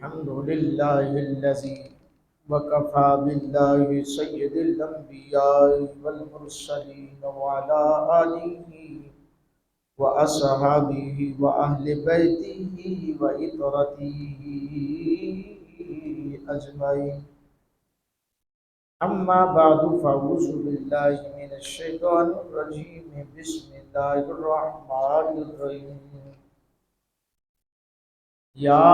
الحمد لله الذي وكفى بالله سيد الأنبياء والمرسلين وعلى آله وأصحابه وأهل بيته وإطرته أجمعين. أما بعد فأعوذ بالله من الشيطان الرجيم. بسم الله الرحمن الرحيم. يا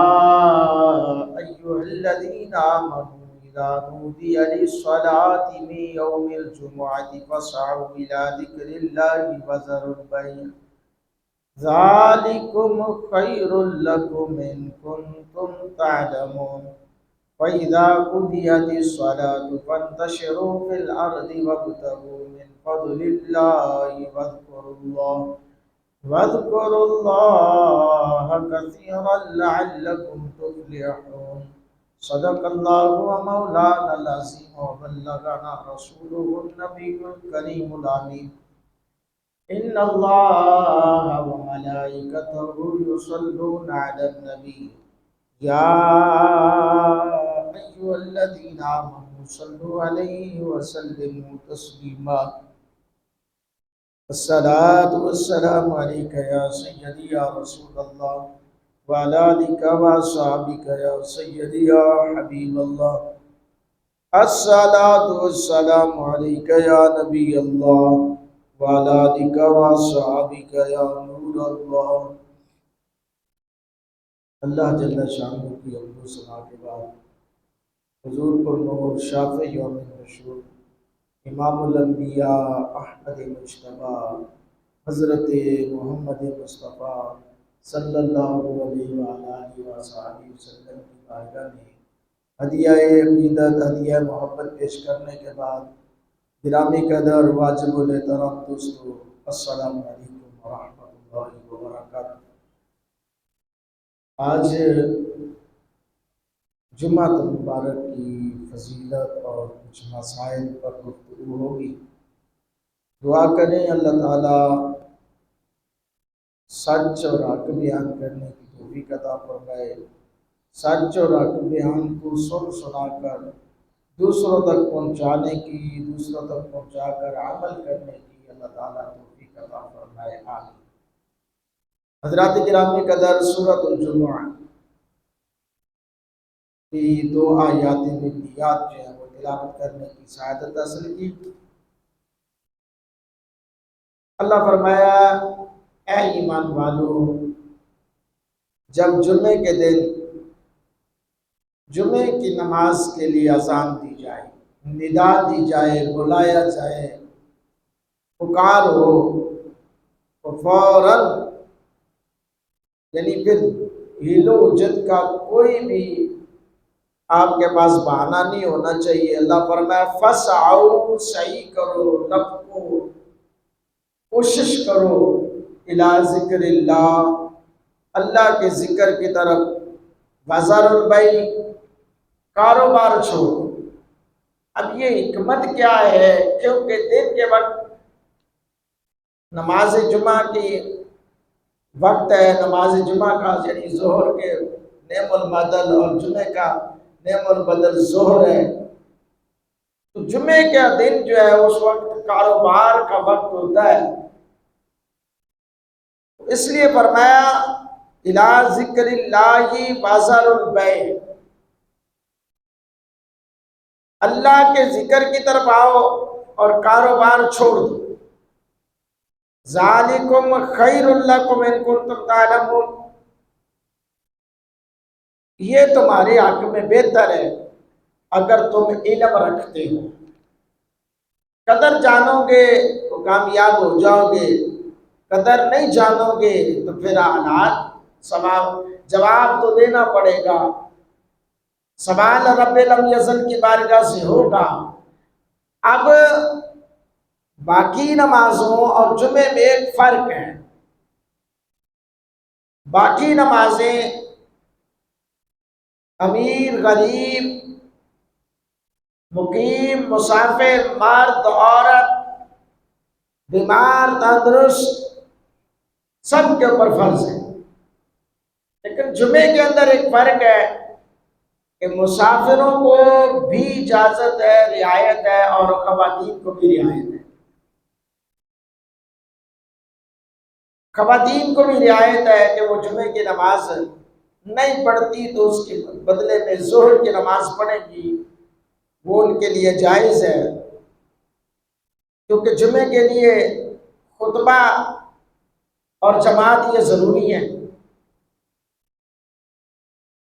أيها الذين آمنوا إذا نودي للصلاة من يوم الجمعة فاسعوا إلى ذكر الله وذروا البيع ذلكم خير لكم إن كنتم تعلمون. فإذا قضيت الصلاة فانتشروا في الأرض وابتغوا من فضل الله واذكروا الله كثيرا لعلكم تفلحون. صدق الله ومولانا العظيم وبلغنا رسوله النبي الكريم الأمين. إن الله وملائكته يصلون على النبي يا أيها الذين آمنوا صلوا عليه وسلموا تسليما. الصلاة والسلام عليك يا سيدي يا رسول الله وعلى آلك وأصحابك يا سيدي يا حبيب الله. الصلاة والسلام عليك يا نبي الله وعلى آلك وأصحابك يا نور الله. اللہ جل شانہ کی ابو سنا کے بعد حضور پر نور شافع یوم النشور امام الانبیاء احمد مجتبیٰ حضرت محمد مصطفیٰ صلی اللہ علیہ وآلہ وسلم کی بارگاہ میں ہدیہ عقیدت ہدیہ محبت پیش کرنے کے بعد گرامی قدر واجب الاحترام دوستو، السلام علیکم ورحمۃ اللہ وبرکاتہ۔ آج جمعہ مبارک کی فضیلت اور کچھ مسائل پر گفتگو ہوگی۔ دعا کریں اللہ تعالیٰ سچ اور حق بیان کرنے کی توفیق عطا فرمائے، سچ اور حق بیان کو سن سنا کر دوسروں تک پہنچانے کی، دوسروں تک پہنچا کر عمل کرنے کی اللہ تعالیٰ توفیق عطا فرمائے، آمین۔ حضرات گرامی قدر، سورۃ الجمعہ کی 2 آیات مبنیات جو ہیں وہ تلاوت کرنے کی سعادت حاصل کی۔ اللہ فرمایا، اے ایمان والو، جب جمعے کے دن جمعے کی نماز کے لیے اذان دی جائے، ندا دی جائے، بلایا جائے، پکار ہو، تو فوراً یعنی پھر ہیل و حجت کا کوئی بھی آپ کے پاس بہانہ نہیں ہونا چاہیے۔ اللہ فرمایا فسعوا، سعی کرو، لپکو، کوشش کرو، الی ذکر اللہ، اللہ کے ذکر کی طرف، وذروا البیع، کاروبار چھوڑو۔ اب یہ حکمت کیا ہے؟ کیونکہ دن کے وقت نماز جمعہ کی وقت ہے، نماز جمعہ کا یعنی ظہر کے نعم البدل اور جمعے کا نعم البدل ظہر ہے، تو جمعے کا دن جو ہے اس وقت کاروبار کا وقت ہوتا ہے، اس لیے فرمایا الی ذکر اللہ وذروا البیع، اللہ کے ذکر کی طرف آؤ اور کاروبار چھوڑ دو۔ ذالکم خیر لکم ان کنتم تعلمون، یہ تمہارے حق میں بہتر ہے اگر تم علم رکھتے ہو۔ قدر جانو گے تو کامیاب ہو جاؤ گے، قدر نہیں جانو گے تو پھر حالات جواب تو دینا پڑے گا، سوال رب لم یزل کی بارگاہ سے ہوگا۔ اب باقی نمازوں اور جمعے میں ایک فرق ہے۔ باقی نمازیں امیر، غریب، مقیم، مسافر، مرد، عورت، بیمار، تندرست، سب کے اوپر فرض ہے۔ لیکن جمعے کے اندر ایک فرق ہے، کہ مسافروں کو بھی اجازت ہے، رعایت ہے، اور خواتین کو بھی رعایت ہے۔ خواتین کو بھی رعایت ہے کہ وہ جمعے کی نماز نہیں پڑھتی تو اس کے بدلے میں ظہر کی نماز پڑھے گی، وہ ان کے لیے جائز ہے، کیونکہ جمعے کے لیے خطبہ اور جماعت یہ ضروری ہے۔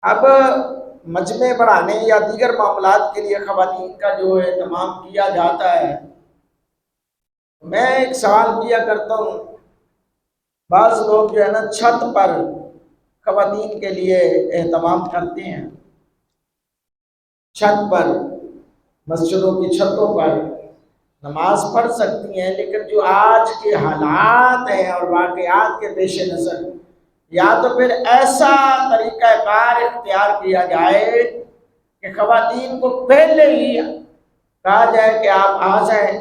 اب مجمع بڑھانے یا دیگر معاملات کے لیے خواتین کا جو اہتمام کیا جاتا ہے، میں ایک سوال کیا کرتا ہوں، بعض لوگ جو ہے نا چھت پر خواتین کے لیے اہتمام کرتے ہیں، چھت پر، مسجدوں کی چھتوں پر نماز پڑھ سکتی ہیں، لیکن جو آج کے حالات ہیں اور واقعات کے پیش نظر یا تو پھر ایسا طریقہ کار اختیار کیا جائے کہ خواتین کو پہلے ہی کہا جائے کہ آپ آ جائیں۔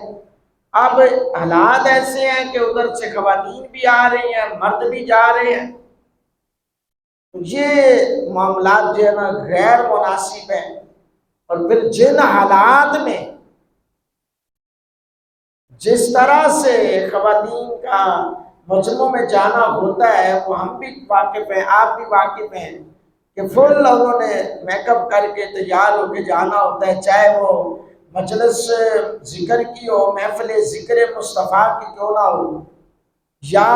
اب حالات ایسے ہیں کہ ادھر سے خواتین بھی آ رہی ہیں، مرد بھی جا رہے ہیں، یہ معاملات جو ہے نا غیر مناسب ہیں۔ اور پھر جن حالات میں جس طرح سے خواتین کا مجمعوں میں جانا ہوتا ہے وہ ہم بھی واقف ہیں، آپ بھی واقف ہیں کہ فل انہوں نے میک اپ کر کے تیار ہو کے جانا ہوتا ہے، چاہے وہ مجلس ذکر کی ہو، محفل ذکر مصطفیٰ کی کیوں نہ ہو، یا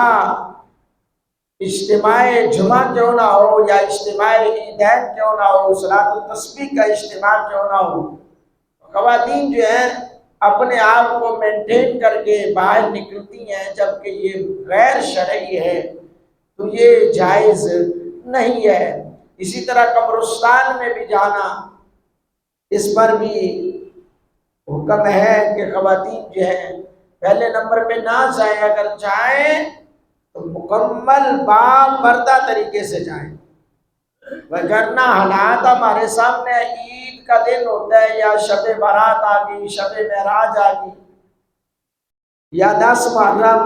اجتماع جمعہ کیوں نہ ہو، یا اجتماع عیدین کیوں نہ ہو، صلاۃ التسبیح کا اجتماع کیوں نہ ہو، خواتین جو ہیں اپنے آپ کو مینٹین کر کے باہر نکلتی ہیں، جبکہ یہ غیر شرعی ہے تو یہ جائز نہیں ہے۔ اسی طرح قبرستان میں بھی جانا، اس پر بھی حکم ہے کہ خواتین جو ہے پہلے نمبر پہ نہ جائیں، اگر جائیں تو مکمل باپردہ طریقے سے جائیں، وگرنہ حالات ہمارے سامنے عید کا دن ہوتا ہے یا شب برات آ گئی، شب معراج آ گئی، یا 10 محرم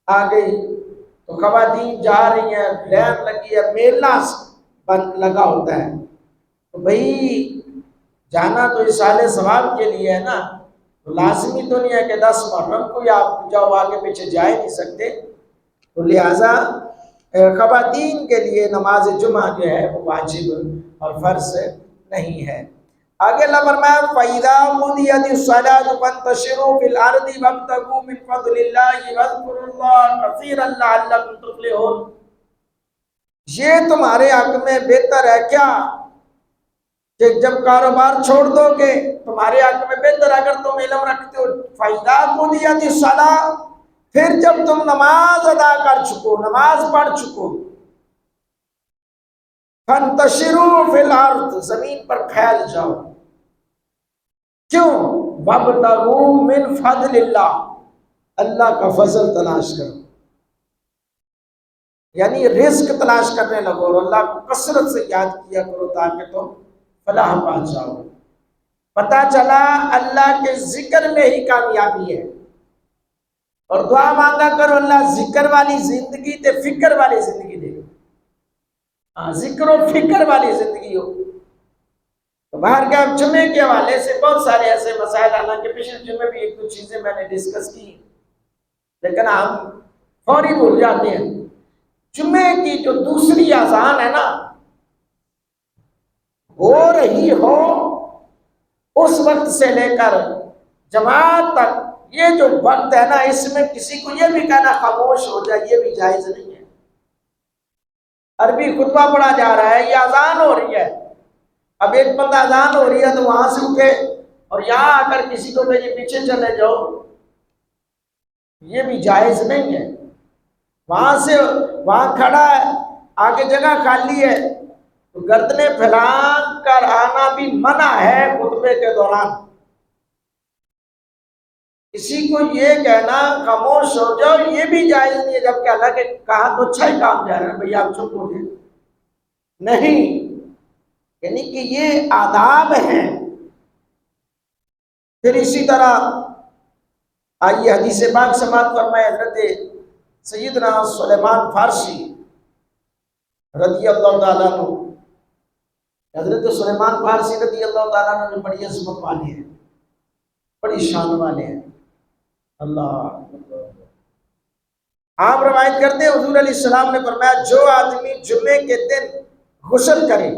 آ گئی تو خواتین جا رہی ہیں، لین لگی ہے، میلہ لگا ہوتا ہے، تو بھئی جانا تو اصالِ ثواب کے لیے ہے نا، تو لازمی تو نہیں ہے کہ 10 محرم کو یا آپ جاؤ آگے پیچھے جا ہی نہیں سکتے، تو لہٰذا خواتین کے لیے نماز جمعہ جو ہے وہ واجب اور فرض نہیں ہے۔ آگے اللہ فرمایا فَإِذَا قُضِيَتِ الصَّلَاةُ فَانتَشِرُوا فِي الْأَرْضِ وَابْتَغُوا مِن فَضْلِ اللَّهِ وَاذْكُرُوا اللَّهَ كَثِيرًا لَعَلَّكُمْ تُفْلِحُونَ۔ یہ تمہارے حق میں بہتر ہے کیا کہ جب کاروبار چھوڑ دو گے، تمہارے حق میں بہتر اگر تم علم رکھتے ہو، فَإِذَا قُضِيَتِ الصَّلَاةُ، پھر جب تم نماز ادا کر چکو، نماز پڑھ چکو، فَانتَشِرُوا فِي الْأَرْضِ، زمین پر پھیل جاؤ، کیوں؟ وَابْتَغُوا مِن فَضْلِ اللَّهِ، اللہ کا فضل تلاش کرو، یعنی رزق تلاش کرنے لگو اور اللہ کو کثرت سے یاد کیا کرو تاکہ تم فلاح پا جاؤ۔ پتہ چلا اللہ کے ذکر میں ہی کامیابی ہے، اور دعا مانگا کرو اللہ ذکر والی زندگی تے فکر والی زندگی دے، ذکر و فکر والی زندگی ہو۔ تو باہر کے اب جمعے کے حوالے سے بہت سارے ایسے مسائل، حالانکہ پچھلے جمعے بھی ایک دو چیزیں میں نے ڈسکس کی، لیکن ہم فوری بھول جاتے ہیں۔ جمعے کی جو دوسری اذان ہے نا، ہو رہی ہو اس وقت سے لے کر جماعت تک، یہ جو وقت ہے نا، اس میں کسی کو یہ بھی کہنا خاموش ہو جائے یہ بھی جائز نہیں ہے۔ عربی خطبہ پڑھا جا رہا ہے، یہ اذان ہو رہی ہے، اب ایک بندہ اذان ہو رہی ہے تو وہاں سے اٹھے اور یہاں آ کر کسی کو کہے پیچھے چلے جاؤ، یہ بھی جائز نہیں ہے۔ وہاں سے وہاں کھڑا ہے، آگے جگہ خالی ہے تو گردنیں پھیلان کر آنا بھی منع ہے خطبے کے دوران۔ کسی کو یہ کہنا خاموش ہو جاؤ یہ بھی جائز نہیں ہے، جبکہ اللہ کے کہا تو اچھا ہی کام جا رہا ہے، بھئی آپ چپ ہو جائیں، نہیں، یعنی کہ یہ آداب ہیں۔ پھر اسی طرح آئیے حدیث پاک سماعت فرمائے حضرت سیدنا سلیمان فارسی رضی اللہ تعالیٰ عنہ حضرت سلیمان فارسی رضی اللہ تعالیٰ عنہ میں بڑی عظمت والے ہیں، بڑی شان والے ہیں۔ اللہ آپ روایت کرتے ہیں حضور علیہ السلام نے فرمایا جو آدمی جمعے کے دن غسل کرے،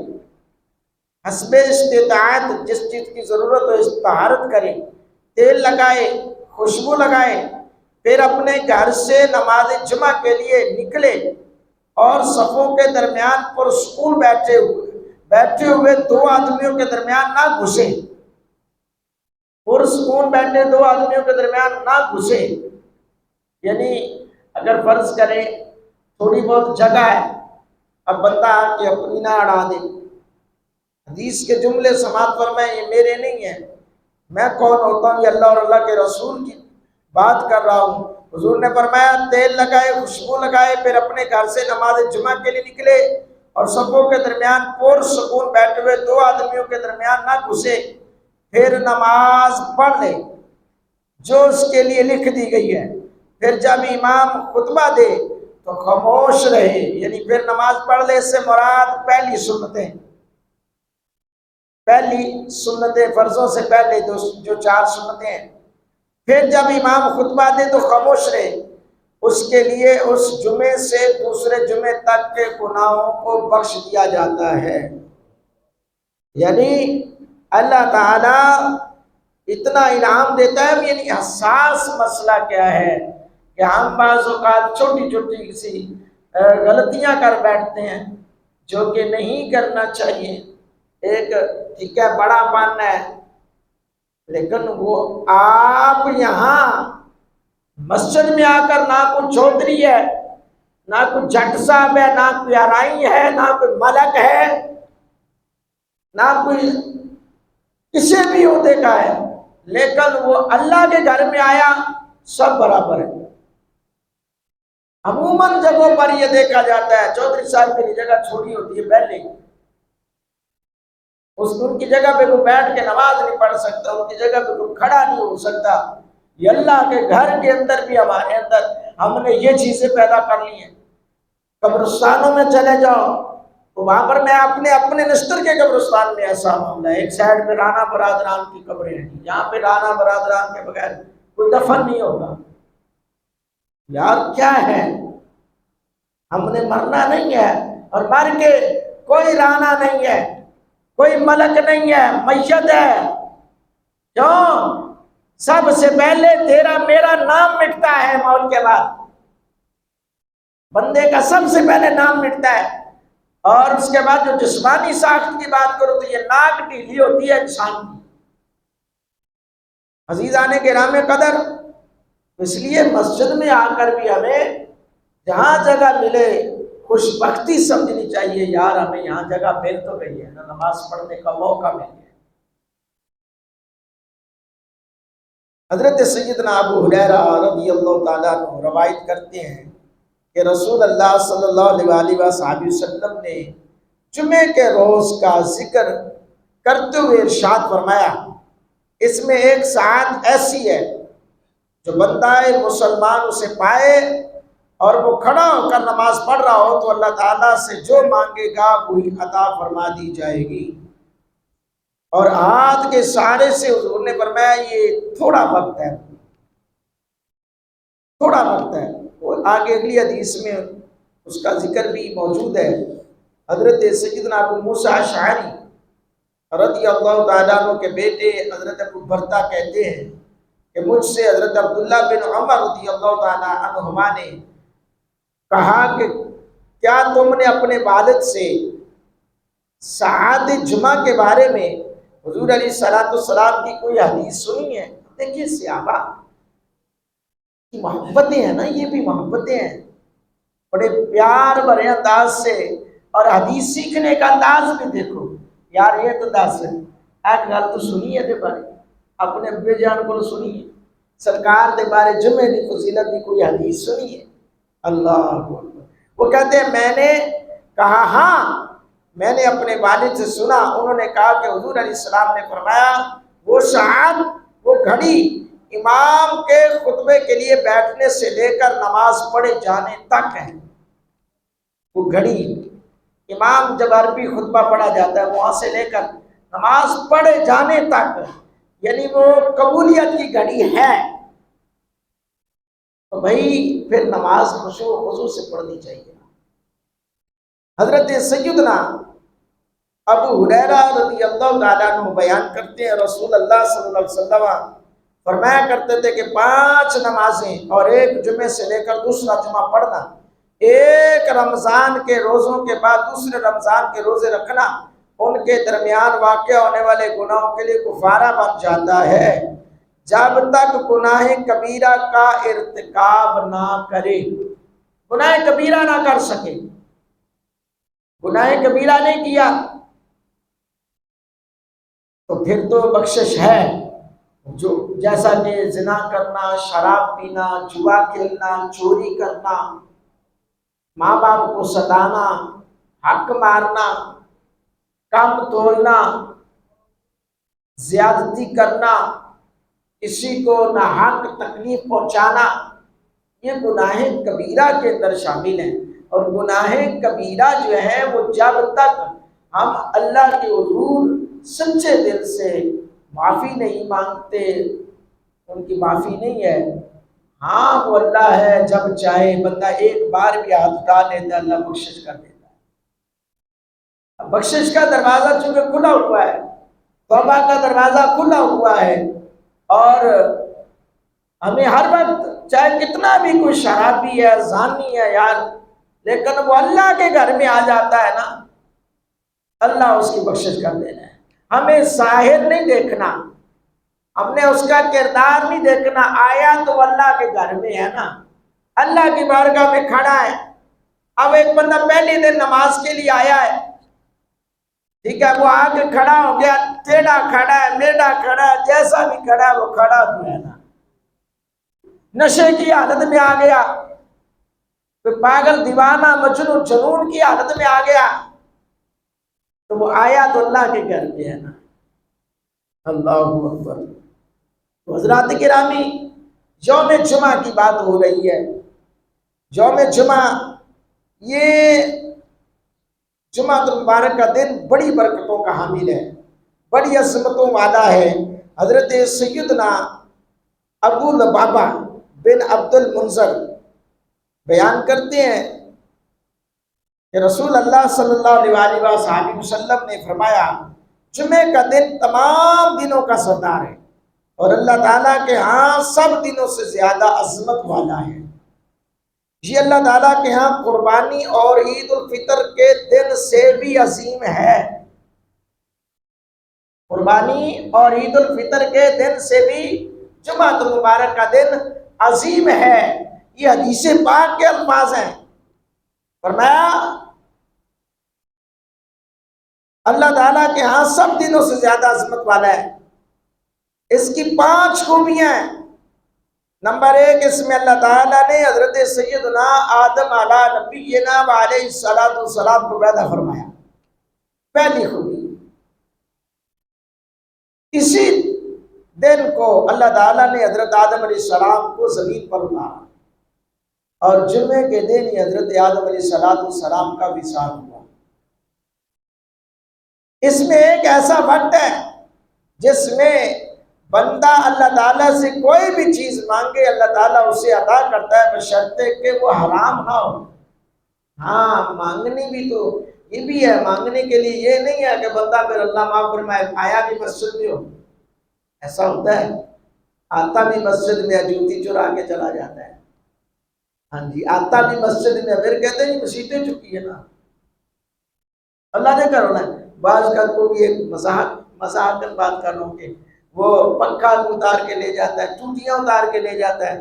حسب استطاعت جس چیز کی ضرورت ہو طہارت کرے، تیل لگائے، خوشبو لگائے، پھر اپنے گھر سے نماز جمعہ کے لیے نکلے اور صفوں کے درمیان پرسکون بیٹھے ہوئے دو آدمیوں کے درمیان نہ گھسے، پرسکون بیٹھے دو آدمیوں کے درمیان نہ گھسے، یعنی اگر فرض کریں تھوڑی بہت جگہ ہے، اب بندہ آ کے اپنی نہ اڑا دے، حدیث کے جملے سماعت فرمائیں یہ میرے نہیں ہیں، میں کون ہوتا ہوں، یہ اللہ اور اللہ کے رسول کی بات کر رہا ہوں۔ حضور نے فرمایا تیل لگائے، خوشبو لگائے، پھر اپنے گھر سے نماز جمعہ کے لیے نکلے اور صفوں کے درمیان پرسکون بیٹھے ہوئے دو آدمیوں کے درمیان نہ گھسے، پھر نماز پڑھ لے جو اس کے لیے لکھ دی گئی ہے، پھر جب امام خطبہ دے تو خاموش رہے، یعنی پھر نماز پڑھ لے، اس سے مراد پہلی سنتیں فرضوں سے پہلے جو 4 سنتیں ہیں، پھر جب امام خطبہ دے تو خاموش رہے، اس کے لیے اس جمعے سے دوسرے جمعے تک کے گناہوں کو بخش دیا جاتا ہے۔ یعنی اللہ تعالیٰ اتنا انعام دیتا ہے، یعنی حساس مسئلہ کیا ہے کہ ہم بعض اوقات چھوٹی چھوٹی سی غلطیاں کر بیٹھتے ہیں جو کہ نہیں کرنا چاہیے۔ ایک ٹھیک ہے بڑا پن ہے، لیکن وہ آپ یہاں مسجد میں آ کر نہ کوئی چودھری ہے، نہ کوئی جٹ صاحب ہے، نہ کوئی ارائی ہے، نہ کوئی ملک ہے، نہ کوئی کسی بھی عہدے کا ہے، لیکن وہ اللہ کے گھر میں آیا، سب برابر ہے۔ عموماً جگہوں پر یہ دیکھا جاتا ہے چودھری صاحب کی جگہ چھوٹی ہوتی ہے پہلے، ان کی جگہ پہ کوئی بیٹھ کے نماز نہیں پڑھ سکتا، ان کی جگہ پہ کوئی کھڑا نہیں ہو سکتا۔ یہ اللہ کے گھر کے اندر بھی ہمارے اندر ہم نے یہ چیزیں پیدا کر لی ہیں۔ قبرستانوں میں چلے جاؤ تو وہاں پر میں اپنے نشتر کے قبرستان میں ایسا معاملہ ہے، ایک سائڈ پہ رانا برادران کی قبریں ہیں، یہاں پہ رانا برادران کے بغیر کوئی دفن نہیں ہوگا۔ یار کیا ہے، ہم نے مرنا نہیں ہے، اور مر کے کوئی رانا نہیں ہے، کوئی ملک نہیں ہے، میت ہے۔ کیوں؟ سب سے پہلے تیرا میرا نام مٹتا ہے، موت کے بعد بندے کا سب سے پہلے نام مٹتا ہے، اور اس کے بعد جو جسمانی ساخت کی بات کرو تو یہ ناک ڈھیلی ہوتی ہے انسان کی۔ عزیزان گرام قدر، اس لیے مسجد میں آ کر بھی ہمیں جہاں جگہ ملے خوش بختی سمجھنی چاہیے، یار ہمیں یہاں جگہ مل تو گئی ہے نا، نماز پڑھنے کا موقع مل گیا۔ حضرت سیدنا ابو ہریرہ رضی اللہ تعالیٰ عنہ روایت کرتے ہیں کہ رسول اللہ صلی اللہ علیہ وآلہ وسلم نے جمعے کے روز کا ذکر کرتے ہوئے ارشاد فرمایا، اس میں ایک ساعت ایسی ہے جو بندہ مسلمان اسے پائے اور وہ کھڑا ہو کر نماز پڑھ رہا ہو تو اللہ تعالیٰ سے جو مانگے گا وہی عطا فرما دی جائے گی۔ اور ہاتھ کے سہارے سے حضور نے فرمایا یہ تھوڑا وقت ہے، تھوڑا وقت ہے۔ اور آگے اگلی حدیث میں اس کا ذکر بھی موجود ہے۔ حضرت سیدنا ابو موسیٰ اشعری رضی اللہ تعالیٰ عنہ کے بیٹے حضرت ابو برتا کہتے ہیں کہ مجھ سے حضرت عبداللہ بن عمر رضی اللہ تعالیٰ عنہما نے کہا کہ کیا تم نے اپنے والد سے ساعت جمعہ کے بارے میں حضور علیہ السلام کی کوئی حدیث سنی ہے؟ دیکھیے صحابہ کی محبتیں ہیں نا، یہ بھی محبتیں ہیں، بڑے پیار بھرے انداز سے، اور حدیث سیکھنے کا انداز بھی دیکھو، یار یہ تو دس ایک گل تو سنی ہے دے بارے، اپنے ابے جان کو سنی ہے، سرکار دے بارے جمعے دی فضیلت دی کوئی حدیث سنی ہے؟ اللہ اکبر۔ وہ کہتے ہیں میں نے کہا ہاں میں نے اپنے والد سے سنا، انہوں نے کہا کہ حضور علیہ السلام نے فرمایا وہ ساعت، وہ گھڑی امام کے خطبے کے لیے بیٹھنے سے لے کر نماز پڑھے جانے تک ہے۔ وہ گھڑی امام جب عربی خطبہ پڑھا جاتا ہے وہاں سے لے کر نماز پڑھے جانے تک یعنی وہ قبولیت کی گھڑی ہے، تو بھائی پھر نماز خشوع و خضوع سے پڑھنی چاہیے۔ حضرت سیدنا ابو ہریرہ رضی اللہ تعالیٰ عنہ بیان کرتے ہیں رسول اللہ صلی اللہ علیہ وسلم فرمایا کرتے تھے کہ 5 نمازیں اور ایک جمعے سے لے کر دوسرا جمعہ پڑھنا، ایک رمضان کے روزوں کے بعد دوسرے رمضان کے روزے رکھنا، ان کے درمیان واقع ہونے والے گناہوں کے لیے کفارہ بن جاتا ہے جب تک گناہ کبیرہ کا ارتکاب نہ کرے۔ گناہ کبیرہ نہ کر سکے، گناہ کبیرہ نہیں کیا تو پھر تو بخشش ہے، جو جیسا کہ زنا کرنا، شراب پینا، جوا کھیلنا، چوری کرنا، ماں باپ کو ستانا، حق مارنا، کم توڑنا، زیادتی کرنا، کسی کو ناحق تکلیف پہنچانا، یہ گناہ کبیرہ کے اندر شامل ہیں۔ اور گناہ کبیرہ جو ہے وہ جب تک ہم اللہ کے حضور سچے دل سے معافی نہیں مانگتے ان کی معافی نہیں ہے۔ ہاں وہ اللہ ہے، جب چاہے بندہ ایک بار بھی ہاتھ اٹھا لیتا ہے اللہ بخشش کر دیتا ہے۔ بخشش کا دروازہ چونکہ کھلا ہوا ہے، توبہ کا دروازہ کھلا ہوا ہے، اور ہمیں ہر وقت چاہے کتنا بھی کوئی شرابی ہے، زانی ہے یار، لیکن وہ اللہ کے گھر میں آ جاتا ہے نا، اللہ اس کی بخشش کر دینا ہے۔ ہمیں ظاہر نہیں دیکھنا، ہم نے اس کا کردار نہیں دیکھنا، آیا تو اللہ کے گھر میں ہے نا، اللہ کی بارگاہ میں کھڑا ہے۔ اب ایک بندہ پہلے دن نماز کے لیے آیا ہے، ٹھیک ہے، وہ آ کے کھڑا ہو گیا، ٹیڑھا کھڑا ہے، میڈا کھڑا ہے، جیسا بھی کھڑا ہے وہ کھڑا تو ہے نا، نشے کی حالت میں آ گیا، پاگل دیوانہ مجنون جنون کی حالت میں آ گیا، تو وہ آیا تو اللہ کے گھر پہ ہے نا۔ اللہ اکبر۔ تو حضرات گرامی، یوم جمعہ کی بات ہو رہی ہے۔ یوم جمعہ، یہ جمعہ المبارک کا دن بڑی برکتوں کا حامل ہے، بڑی عظمتوں والا ہے۔ حضرت سیدنا ابو لبابہ بن عبد المنذر بیان کرتے ہیں کہ رسول اللہ صلی اللہ علیہ وآلہ وسلم نے فرمایا جمعے کا دن تمام دنوں کا سردار ہے اور اللہ تعالیٰ کے ہاں سب دنوں سے زیادہ عظمت والا ہے۔ یہ اللہ تعالیٰ کے ہاں قربانی اور عید الفطر کے دن سے بھی عظیم ہے، قربانی اور عید الفطر کے دن سے بھی جمعہ المبارک کا دن عظیم ہے۔ یہ حدیث پاک کے الفاظ ہیں۔ فرمایا اللہ تعالیٰ کے ہاں سب دنوں سے زیادہ عظمت والا ہے۔ اس کی 5 خوبیاں ہیں۔ نمبر 1، اس میں اللہ تعالیٰ نے حضرت سیدنا آدم علیہ نبینا علیہ السلام کو پیدا فرمایا، پہلی خوبی۔ اسی دن کو اللہ تعالیٰ نے حضرت آدم علیہ السلام کو زمین پر اتارا اور جمعے کے دن ہی حضرت آدم علیہ السلام کا وصال ہوا۔ اس میں ایک ایسا وقت ہے جس میں بندہ اللہ تعالیٰ سے کوئی بھی چیز مانگے اللہ تعالیٰ اسے عطا کرتا ہے بشرطے کہ وہ حرام نہ ہو۔ ہاں مانگنی بھی تو یہ بھی ہے، مانگنے کے لیے یہ نہیں ہے کہ بندہ پھر اللہ معاف فرمائے آیا بھی مسجد میں ہو، ایسا ہوتا ہے، آتا بھی مسجد میں جوتی چرا کے چلا جاتا ہے، ہاں جی آتا بھی مسجد میں، پھر کہتے ہیں مسیحتیں چکی ہے نا، اللہ نے کرنا ہے۔ بعض کا کو بھی ایک مذاق بات کر رہا ہوں کہ وہ پنکھا اتار کے لے جاتا ہے، ٹوٹیاں اتار کے لے جاتا ہے،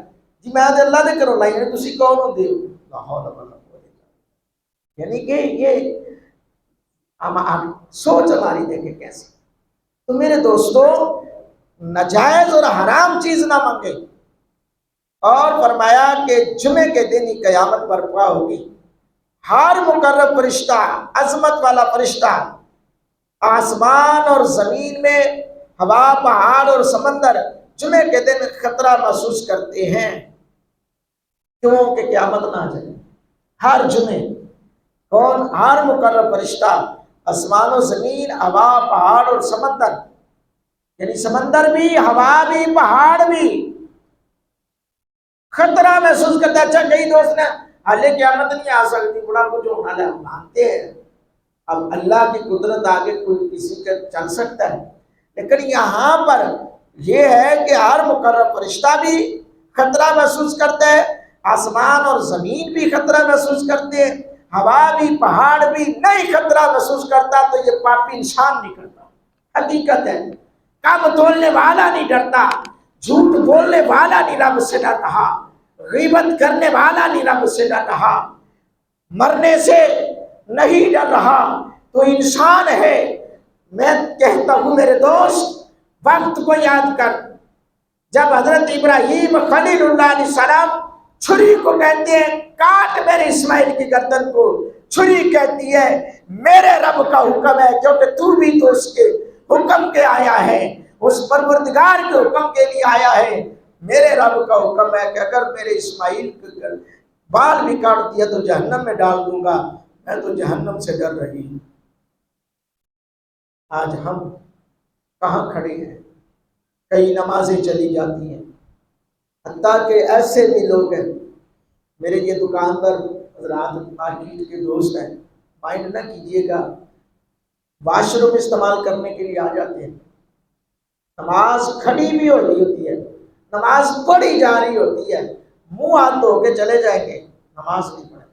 جی میں آج اللہ نے کرو لائی ہے تسی کون ہوں دے یعنی کہ یہ سوچ ہماری دیکھیں کیسے۔ تو میرے دوستو ناجائز اور حرام چیز نہ مانگے، اور فرمایا کہ جمعے کے دن ہی قیامت برپا ہوگی، ہر مقرب فرشتہ، عظمت والا فرشتہ، آسمان اور زمین میں، ہوا، پہاڑ اور سمندر جمعے کے دن خطرہ محسوس کرتے ہیں کیوں کہ قیامت نہ آ جائے۔ ہر جمعے کون؟ ہر مقرر فرشتہ، آسمان و زمین، ہوا، پہاڑ اور سمندر، یعنی سمندر بھی، ہوا بھی، پہاڑ بھی خطرہ محسوس کرتا ہے۔ اچھا کئی دوست نے حالے قیامت نہیں آ سکتی، بڑا کچھ ہونا ہے، ہم مانتے ہیں۔ اب اللہ کی قدرت آگے کوئی کسی کا چل سکتا ہے، لیکن یہاں پر یہ ہے کہ ہر مقرر فرشتہ بھی خطرہ محسوس کرتا ہے، آسمان اور زمین بھی خطرہ محسوس کرتے ہیں، ہوا بھی، پہاڑ بھی نہیں خطرہ محسوس کرتا، تو یہ پاپی انسان نہیں کرتا۔ حقیقت ہے، کم تولنے والا نہیں ڈرتا، جھوٹ بولنے والا نہیں رب سے ڈر رہا، غیبت کرنے والا نہیں رب سے ڈر رہا، مرنے سے نہیں ڈر رہا، تو انسان ہے۔ میں کہتا ہوں میرے دوست، وقت کو یاد کر، جب حضرت ابراہیم خلیل اللہ علیہ السلام چھری کو کہتے ہیں کاٹ میرے اسماعیل کی گردن کو، چھری کہتی ہے میرے رب کا حکم ہے، کیونکہ تو بھی تو اس کے حکم کے آیا ہے، اس پروردگار کے حکم کے لیے آیا ہے۔ میرے رب کا حکم ہے کہ اگر میرے اسماعیل کے بال بھی کاٹ دیا تو جہنم میں ڈال دوں گا، میں تو جہنم سے ڈر رہی ہوں۔ آج ہم کہاں کھڑے ہیں؟ کئی نمازیں چلی جاتی ہیں، حتیٰ کہ ایسے بھی لوگ ہیں، میرے یہ دکاندار حضرات مارکیٹ کے دوست ہیں، مائنڈ نہ کیجیے گا، واش روم استعمال کرنے کے لیے آ جاتے ہیں، نماز کھڑی بھی ہو رہی ہوتی ہے، نماز پڑھی جا رہی ہوتی ہے، منہ ہاتھ دھو کے چلے جائیں گے، نماز نہیں پڑھیں،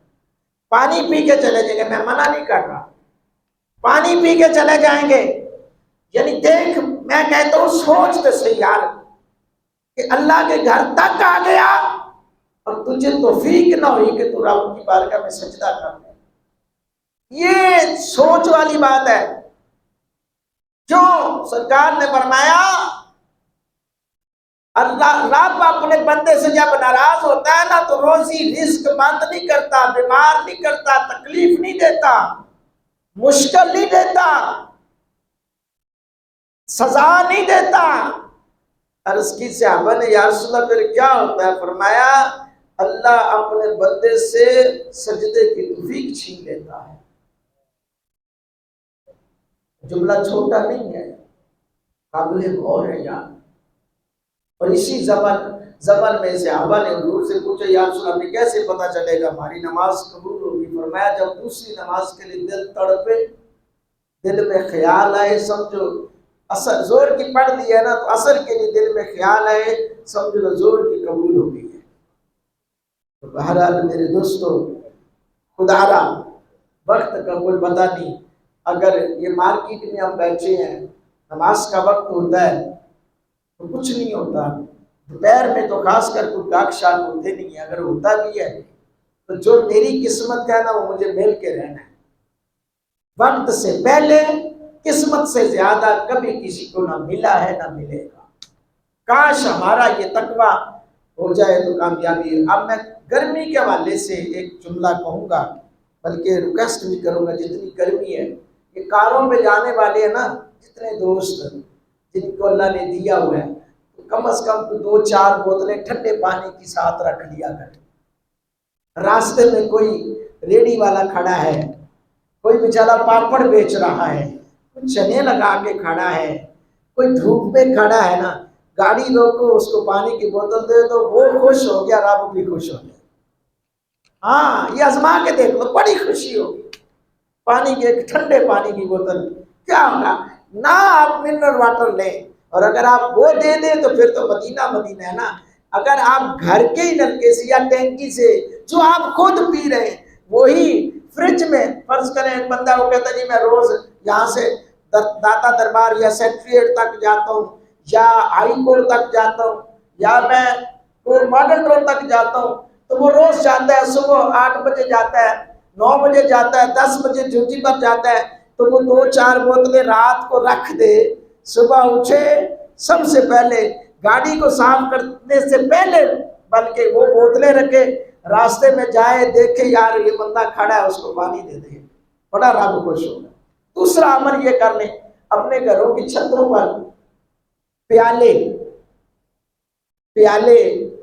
پانی پی کے چلے جائیں گے، میں منع نہیں کر رہا، پانی پی کے چلے جائیں گے، یعنی دیکھ، میں کہتا ہوں سوچ تو صحیح یار، کہ اللہ کے گھر تک آ گیا اور تجھے توفیق نہ ہوئی کہ تو رب کی بارگاہ میں سجدہ کر لے۔ یہ سوچ والی بات ہے۔ جو سرکار نے فرمایا اللہ رب اپنے بندے سے جب ناراض ہوتا ہے نا تو روزی رزق بند نہیں کرتا، بیمار نہیں کرتا، تکلیف نہیں دیتا، مشکل نہیں دیتا، سزا نہیں دیتا۔ عرض کی صحابہ نے یا رسول اللہ پھر کیا ہوتا ہے؟ فرمایا اللہ اپنے بندے سے سجدے کی توفیق چھین لیتا ہے۔ جملہ چھوٹا نہیں ہے، قابل غور ہے یار۔ اور اسی زبان میں صحابہ نے حضور سے پوچھا یا رسول اللہ ہمیں کیسے پتہ چلے گا ہماری نماز قبول ہوگی؟ فرمایا جب دوسری نماز کے لیے دل تڑپے، دل میں خیال آئے، سمجھو اثر زور کی پڑھ لی ہے نا تو اثر کے لیے دل میں خیال آئے، سمجھو زور کی قبول ہو گئی ہے۔ تو بہرحال میرے دوستو، خدا را وقت کا کوئی پتہ نہیں، اگر یہ مارکیٹ میں ہم بیٹھے ہیں، نماز کا وقت ہوتا ہے تو کچھ نہیں ہوتا، دوپہر میں تو خاص کر کوئی گاہک شاک ہوتے نہیں ہیں، اگر ہوتا بھی ہے تو جو میری قسمت کا ہے نا وہ مجھے مل کے رہنا ہے، وقت سے پہلے قسمت سے زیادہ کبھی کسی کو نہ ملا ہے نہ ملے گا۔ کاش ہمارا یہ تقویٰ ہو جائے تو کامیابی ہے۔ اب میں گرمی کے حوالے سے ایک جملہ کہوں گا، بلکہ ریکویسٹ بھی کروں گا، جتنی گرمی ہے یہ کاروں پہ جانے والے ہیں نا، جتنے دوست جن کو اللہ نے دیا ہوا ہے تو کم از کم 2-4 بوتلیں ٹھنڈے پانی کی ساتھ رکھ لیا کریں۔ راستے میں کوئی ریڑھی والا کھڑا ہے، کوئی بیچارہ پاپڑ بیچ رہا ہے، کوئی چنے لگا کے کھڑا ہے، کوئی دھوپ میں کھڑا ہے نا، گاڑی روکو اس کو پانی کی بوتل دے دو، وہ خوش ہو گیا، رب بھی خوش ہو گیا۔ ہاں یہ آزما کے دیکھ لو، بڑی خوشی ہوگی۔ پانی کی ایک ٹھنڈے پانی کی بوتل کیا ہوگا؟ نہ آپ منرل واٹر لیں، اور اگر آپ وہ دے دیں تو پھر تو مدینہ مدینہ ہے نا۔ اگر آپ گھر کے ہی نلکے سے یا ٹینکی سے جو آپ خود پی رہے ہیں وہی فریج میں، فرض کریں ایک بندہ وہ کہتا ہے جی میں روز یہاں سے داتا دربار یا سیکٹریٹ تک جاتا ہوں یا ہائی کورٹ تک جاتا ہوں یا میں ماڈل ٹاؤن تک جاتا ہوں، تو وہ روز جاتا ہے، صبح 8 بجے جاتا ہے، 9 بجے جاتا ہے، 10 بجے ڈیوٹی پر جاتا ہے، تو وہ 2-4 بوتلیں رات کو رکھ دے، صبح اٹھے سب سے پہلے گاڑی کو صاف کرنے سے پہلے بلکہ وہ بوتلیں رکھے، راستے میں جائے دیکھے یار یہ بندہ کھڑا ہے اس کو پانی دے دے، بڑا رب خوش ہوگا۔ دوسرا عمل یہ کر لیں، اپنے گھروں کی چھتوں پر پیالے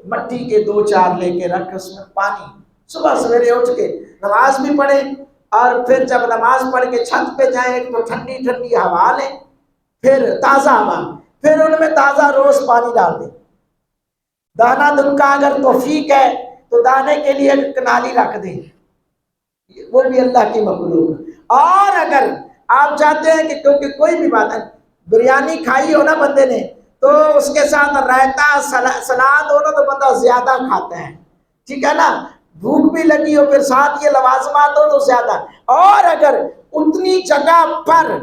مٹی کے 2-4 لے کے رکھ، اس میں پانی، صبح سویرے اٹھ کے نماز بھی پڑھیں، اور پھر جب نماز پڑھ کے چھت پہ جائیں تو ٹھنڈی ٹھنڈی ہوا لیں، پھر تازہ ہوا، پھر ان میں تازہ روز پانی ڈال دیں۔ دانا دن کا اگر توفیق ہے تو دانے کے لیے ایک کنالی رکھ دیں، وہ بھی اللہ کی مخلوق ہے۔ اور اگر آپ چاہتے ہیں کہ کیونکہ کوئی بھی بات ہے، بریانی کھائی ہو نا بندے نے تو اس کے ساتھ رائتا سلاد ہو نا تو بندہ زیادہ کھاتا ہے، ٹھیک ہے نا، بھوک بھی لگی ہو پھر ساتھ یہ لوازمات ہو تو زیادہ۔ اور اگر اتنی جگہ پر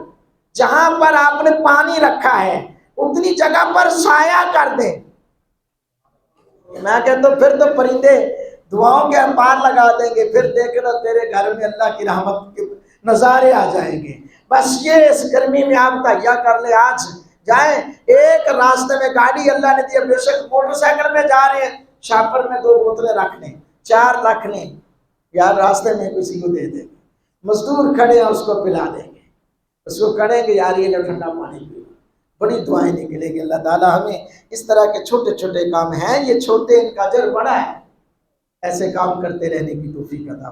جہاں پر آپ نے پانی رکھا ہے اتنی جگہ پر سایہ کر دیں، میں کہتا ہوں پھر تو پرندے دعاؤں کے انبار لگا دیں گے، پھر دیکھنا تیرے گھر میں اللہ کی رحمت کے نظارے آ جائیں گے۔ بس یہ اس گرمی میں آپ تہیا کر لیں، آج جائیں ایک راستے میں گاڑی اللہ نے دیا، بے شک موٹر سائیکل میں جا رہے ہیں، شاپر میں 2 بوتلیں رکھ لیں، 4 رکھ لیں، یار راستے میں کسی کو دے دیں گے، مزدور کھڑے ہیں اس کو پلا دیں گے، اس کو کہیں گے یار یہ لو ٹھنڈا پانی پیو۔ بڑی دعائیں نکلیں گی۔ اللہ تعالیٰ ہمیں اس طرح کے چھوٹے چھوٹے کام ہیں، یہ چھوٹے ان کا اجر بڑا ہے، ایسے کام کرتے رہنے کی توفیق عطا